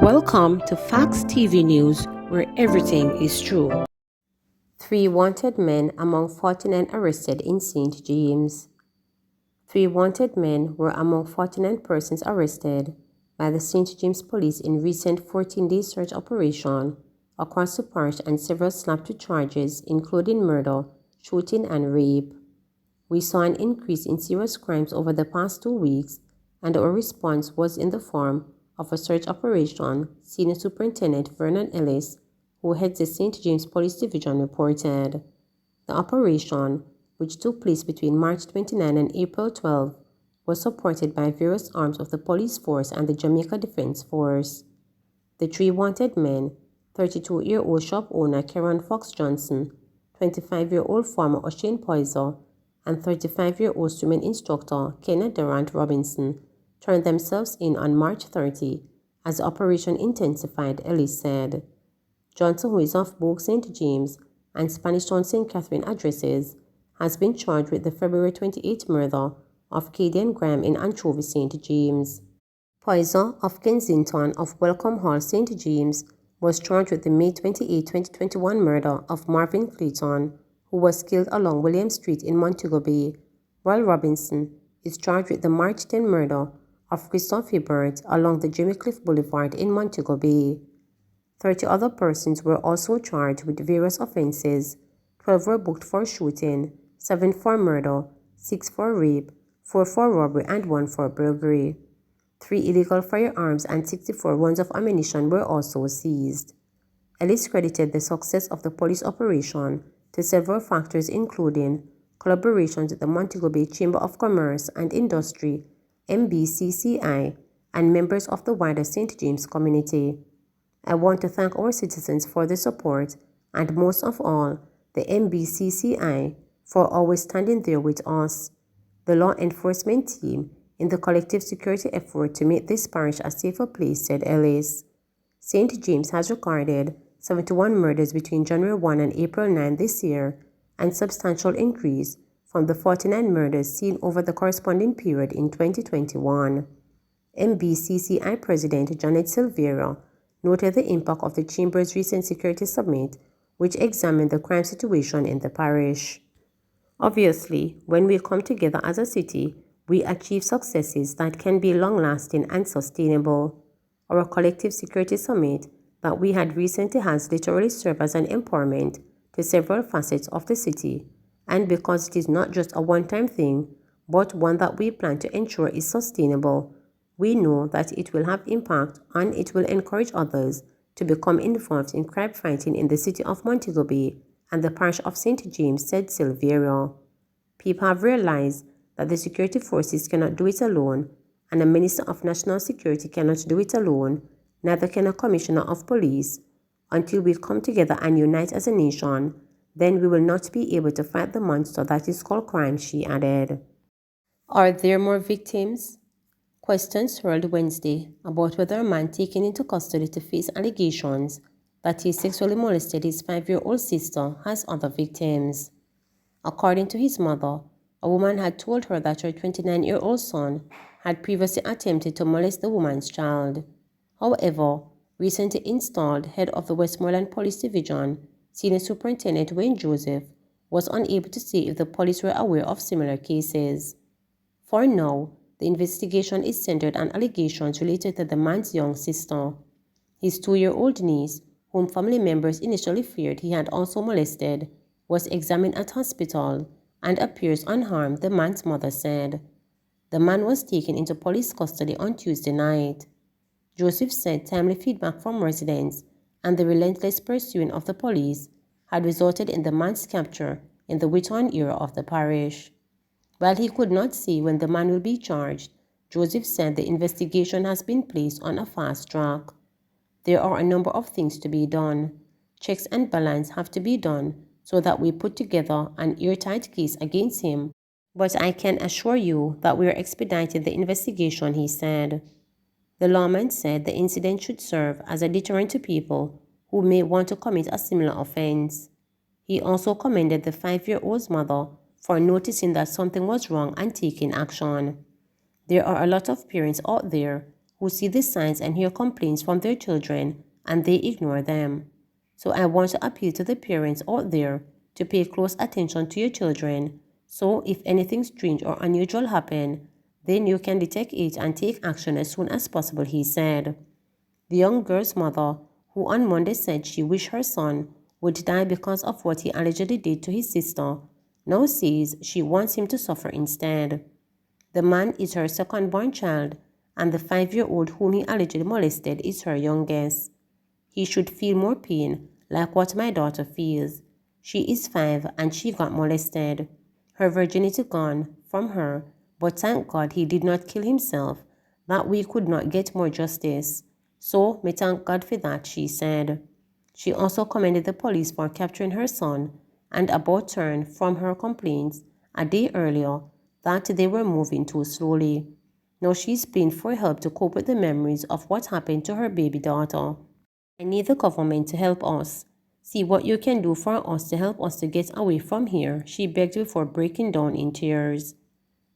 Welcome to Facts TV News, where everything is true. 3 wanted men among 49 arrested in St. James. 3 wanted men were among 49 persons arrested by the St. James Police in recent 14-day search operation across the parish, and several slapped with charges including murder, shooting and rape. We saw an increase in serious crimes over the past 2 weeks, and our response was in the form of a search operation, Senior Superintendent Vernon Ellis, who heads the St. James Police Division, reported. The operation, which took place between March 29 and April 12, was supported by various arms of the police force and the Jamaica Defense Force. The 3 wanted men, 32-year-old shop owner Karen Fox Johnson, 25-year-old farmer O'Shane Poyser, and 35-year-old swimming instructor Kenneth Durant Robinson, turned themselves in on March 30 as the operation intensified, Ellis said. Johnson, who is of Bogue St. James and Spanish Town St. Catherine addresses, has been charged with the February 28 murder of Cadian Graham in Anchovy, St. James. Poyser of Kensington of Welcome Hall, St. James, was charged with the May 28, 2021 murder of Marvin Clayton, who was killed along William Street in Montego Bay, while Robinson is charged with the March 10 murder of Christophe Hibbert along the Jimmy Cliff Boulevard in Montego Bay. 30 other persons were also charged with various offenses. 12 were booked for shooting, 7 for murder, 6 for rape, 4 for robbery, and 1 for burglary. 3 illegal firearms and 64 rounds of ammunition were also seized. Ellis credited the success of the police operation to several factors, including collaborations with the Montego Bay Chamber of Commerce and Industry, MBCCI, and members of the wider St. James community. I want to thank our citizens for the support, and most of all, the MBCCI for always standing there with us, the law enforcement team, in the collective security effort to make this parish a safer place, said Ellis. St. James has recorded 71 murders between January 1 and April 9 this year, and substantial increase from the 49 murders seen over the corresponding period in 2021. MBCCI President Janet Silveira noted the impact of the Chamber's recent security summit, which examined the crime situation in the parish. Obviously, when we come together as a city, we achieve successes that can be long-lasting and sustainable. Our collective security summit that we had recently has literally served as an empowerment to several facets of the city, and because it is not just a one-time thing, but one that we plan to ensure is sustainable, we know that it will have impact and it will encourage others to become involved in crime fighting in the city of Montego Bay and the parish of St. James, said Silveira. People have realized that the security forces cannot do it alone, and a Minister of National Security cannot do it alone, neither can a Commissioner of Police. Until we come together and unite as a nation, then we will not be able to fight the monster that is called crime, she added. Are there more victims? Questions swirled Wednesday about whether a man taken into custody to face allegations that he sexually molested his 5-year-old sister has other victims. According to his mother, a woman had told her that her 29-year-old son had previously attempted to molest the woman's child. However, recently installed head of the Westmoreland Police Division, Senior Superintendent Wayne Joseph, was unable to say if the police were aware of similar cases. For now, the investigation is centered on allegations related to the man's young sister. His 2-year-old niece, whom family members initially feared he had also molested, was examined at hospital and appears unharmed, the man's mother said. The man was taken into police custody on Tuesday night. Joseph said timely feedback from residents and the relentless pursuing of the police had resulted in the man's capture in the Whitton area of the parish. While he could not say when the man will be charged, Joseph said the investigation has been placed on a fast track. There are a number of things to be done. Checks and balance have to be done so that we put together an airtight case against him. But I can assure you that we are expediting the investigation, he said. The lawman said the incident should serve as a deterrent to people who may want to commit a similar offense. He also commended the 5-year-old's mother for noticing that something was wrong and taking action. There are a lot of parents out there who see the signs and hear complaints from their children and they ignore them. So I want to appeal to the parents out there to pay close attention to your children. So if anything strange or unusual happens, then you can detect it and take action as soon as possible, he said. The young girl's mother, who on Monday said she wished her son would die because of what he allegedly did to his sister, now says she wants him to suffer instead. The man is her second-born child, and the 5-year-old whom he allegedly molested is her youngest. He should feel more pain, like what my daughter feels. She is 5 and she got molested. Her virginity gone from her, but thank God he did not kill himself, that we could not get more justice. So, me thank God for that, she said. She also commended the police for capturing her son and about turned from her complaints a day earlier that they were moving too slowly. Now she's praying for help to cope with the memories of what happened to her baby daughter. I need the government to help us. See what you can do for us to help us to get away from here, she begged before breaking down in tears.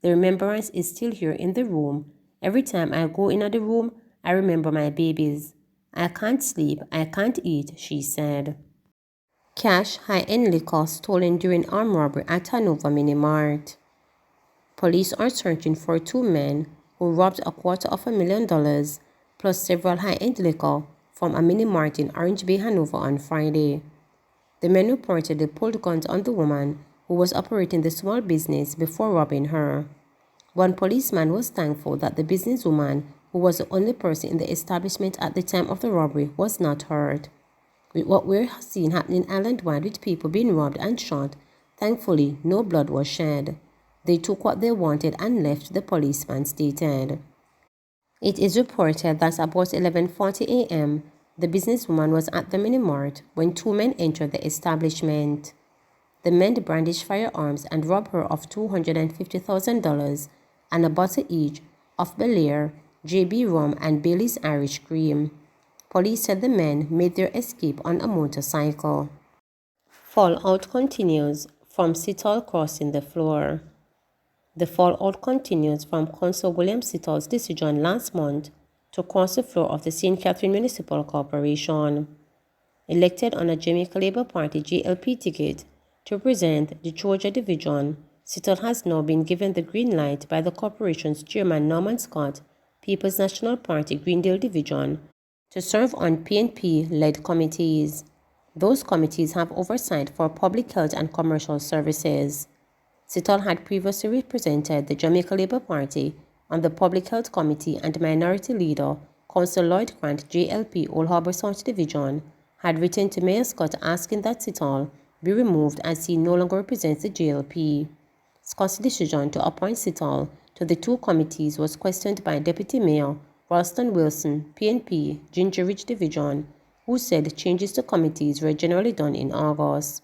The remembrance is still here in the room. Every time I go into the room, I remember my babies. I can't sleep, I can't eat, she said. Cash, high-end liquor stolen during armed robbery at Anova mini mart. Police are searching for 2 men who robbed $250,000 plus several high-end liquor from a mini mart in Orange Bay, Hanover on Friday. The men reportedly pulled guns on the woman who was operating the small business before robbing her. One policeman was thankful that the businesswoman, who was the only person in the establishment at the time of the robbery, was not hurt. With what we're seeing happening island-wide with people being robbed and shot, thankfully no blood was shed. They took what they wanted and left, the policeman stated. It is reported that about 11:40 a.m., the businesswoman was at the mini-mart when 2 men entered the establishment. The men brandished firearms and robbed her of $250,000 and a bottle each of Belair, JB Rum and Bailey's Irish Cream. Police said the men made their escape on a motorcycle. Fallout continues from Sital crossing the floor. The fallout continues from Councillor William Sital's decision last month to cross the floor of the St. Catherine Municipal Corporation. Elected on a Jamaica Labour Party JLP ticket to represent the Georgia Division, Sital has now been given the green light by the corporation's chairman Norman Scott, People's National Party Greendale Division, to serve on PNP-led committees. Those committees have oversight for public health and commercial services. Sital had previously represented the Jamaica Labour Party on the Public Health Committee, and Minority Leader, Councillor Lloyd Grant, JLP Old Harbour South Division, had written to Mayor Scott asking that Sital be removed as he no longer represents the JLP. Scott's decision to appoint Sital to the 2 committees was questioned by Deputy Mayor Ralston Wilson, PNP, Ginger Ridge Division, who said changes to committees were generally done in August.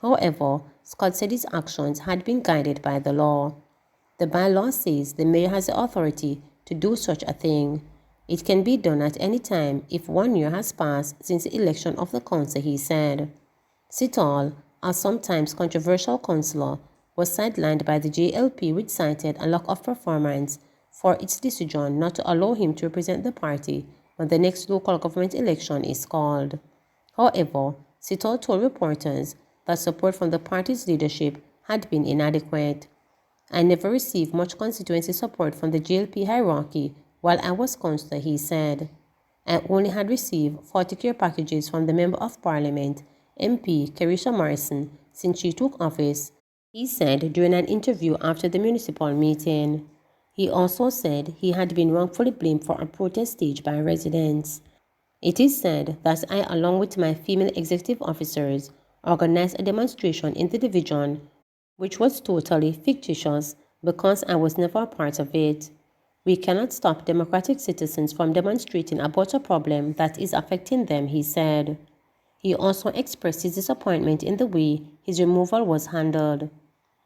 However, Scott said his actions had been guided by the law. The bylaw says the mayor has the authority to do such a thing. It can be done at any time if 1 year has passed since the election of the council, he said. Sital, a sometimes controversial councillor, was sidelined by the JLP, which cited a lack of performance for its decision not to allow him to represent the party when the next local government election is called. However, Sital told reporters that support from the party's leadership had been inadequate. I never received much constituency support from the JLP hierarchy while I was councillor, he said. I only had received 40 care packages from the Member of Parliament, MP Carisha Morrison, since she took office, he said during an interview after the municipal meeting. He also said he had been wrongfully blamed for a protest staged by residents. It is said that I, along with my female executive officers, organized a demonstration in the division, which was totally fictitious because I was never a part of it. We cannot stop democratic citizens from demonstrating about a problem that is affecting them, he said. He also expressed his disappointment in the way his removal was handled.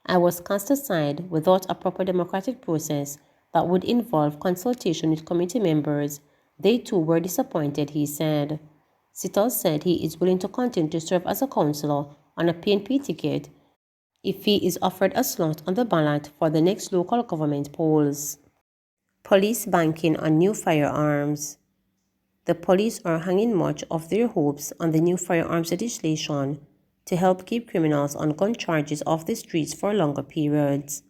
I was cast aside without a proper democratic process that would involve consultation with committee members. They too were disappointed, he said. Sital said he is willing to continue to serve as a councillor on a PNP ticket if he is offered a slot on the ballot for the next local government polls. Police banking on new firearms. The police are hanging much of their hopes on the new firearms legislation to help keep criminals on gun charges off the streets for longer periods.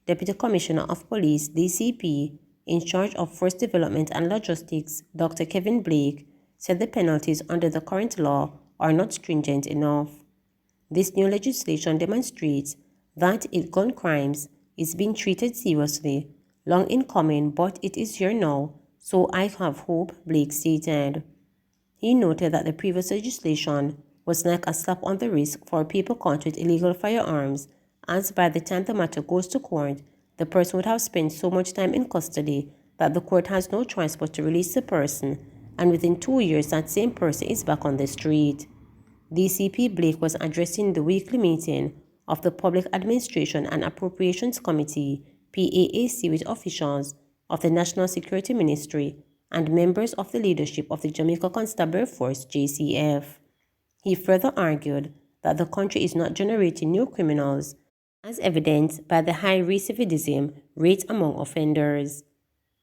Deputy Commissioner of Police (DCP) in charge of Force Development and Logistics, Dr. Kevin Blake, said the penalties under the current law are not stringent enough. This new legislation demonstrates that gun crimes is being treated seriously, long in coming, but it is here now, so I have hope, Blake stated. He noted that the previous legislation was like a slap on the wrist for people caught with illegal firearms, as by the time the matter goes to court, the person would have spent so much time in custody that the court has no choice but to release the person, and within 2 years that same person is back on the street. DCP Blake was addressing the weekly meeting of the Public Administration and Appropriations Committee (PAAC) with officials of the National Security Ministry and members of the leadership of the Jamaica Constabulary Force (JCF). He further argued that the country is not generating new criminals, as evidenced by the high recidivism rate among offenders.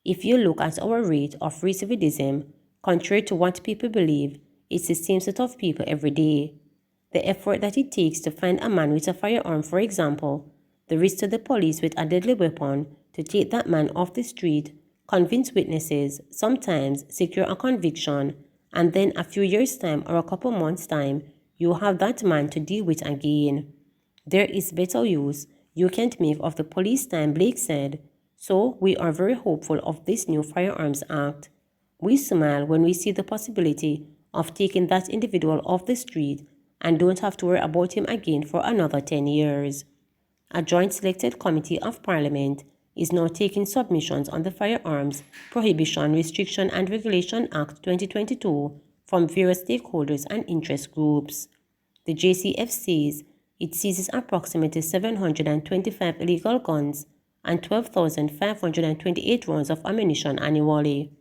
If you look at our rate of recidivism, contrary to what people believe, it's the same set of people every day. The effort that it takes to find a man with a firearm, for example, the risk to the police with a deadly weapon to take that man off the street, convince witnesses, sometimes secure a conviction, and then a few years' time or a couple months' time, you have that man to deal with again. There is better use you can't make of the police time, Blake said. So we are very hopeful of this new Firearms Act. We smile when we see the possibility of taking that individual off the street and don't have to worry about him again for another 10 years. A joint selected committee of Parliament is now taking submissions on the Firearms Prohibition, Restriction and Regulation Act 2022 from various stakeholders and interest groups. The JCF says it seizes approximately 725 illegal guns and 12,528 rounds of ammunition annually.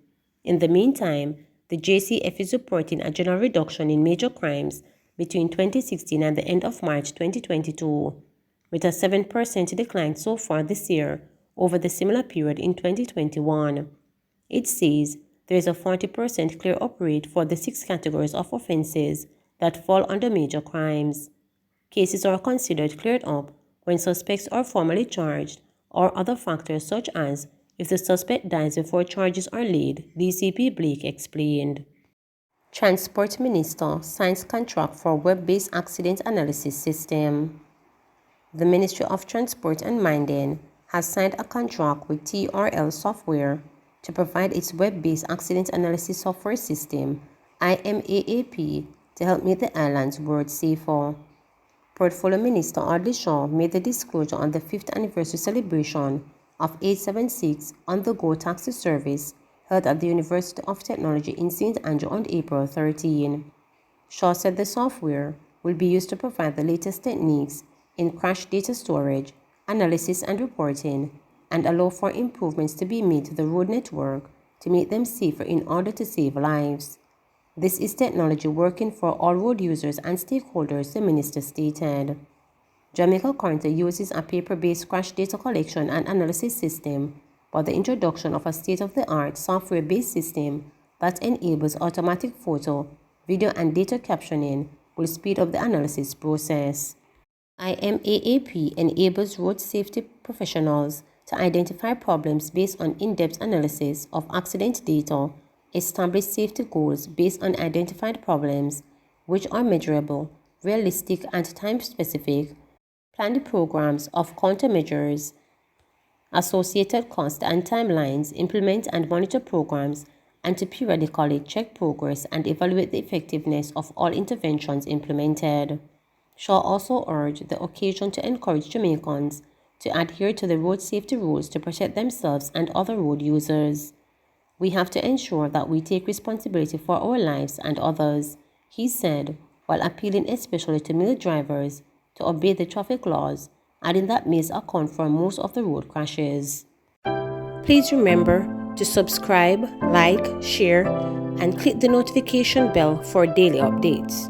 In the meantime, the JCF is reporting a general reduction in major crimes between 2016 and the end of March 2022, with a 7% decline so far this year over the similar period in 2021. It says there is a 40% clear-up rate for the 6 categories of offenses that fall under major crimes. Cases are considered cleared up when suspects are formally charged or other factors such as if the suspect dies before charges are laid, DCP Blake explained. Transport Minister signs contract for web-based accident analysis system. The Ministry of Transport and Mining has signed a contract with TRL Software to provide its web-based accident analysis software system, IMAAP, to help make the island's roads safer. Portfolio Minister Audley Shaw made the disclosure on the 5th anniversary celebration of 876 on-the-go taxi service held at the University of Technology in St. Andrew on April 13. Shaw said the software will be used to provide the latest techniques in crash data storage, analysis and reporting, and allow for improvements to be made to the road network to make them safer in order to save lives. This is technology working for all road users and stakeholders, the minister stated. Jamaica currently uses a paper-based crash data collection and analysis system, but the introduction of a state-of-the-art software-based system that enables automatic photo, video and data captioning will speed up the analysis process. IMAAP enables road safety professionals to identify problems based on in-depth analysis of accident data, establish safety goals based on identified problems, which are measurable, realistic and time-specific, plan the programs of countermeasures, associated costs and timelines, implement and monitor programs, and to periodically check progress and evaluate the effectiveness of all interventions implemented. Shaw also urged the occasion to encourage Jamaicans to adhere to the road safety rules to protect themselves and other road users. We have to ensure that we take responsibility for our lives and others, he said, while appealing especially to male drivers to obey the traffic laws, adding that males account for most of the road crashes. Please remember to subscribe, like, share, and click the notification bell for daily updates.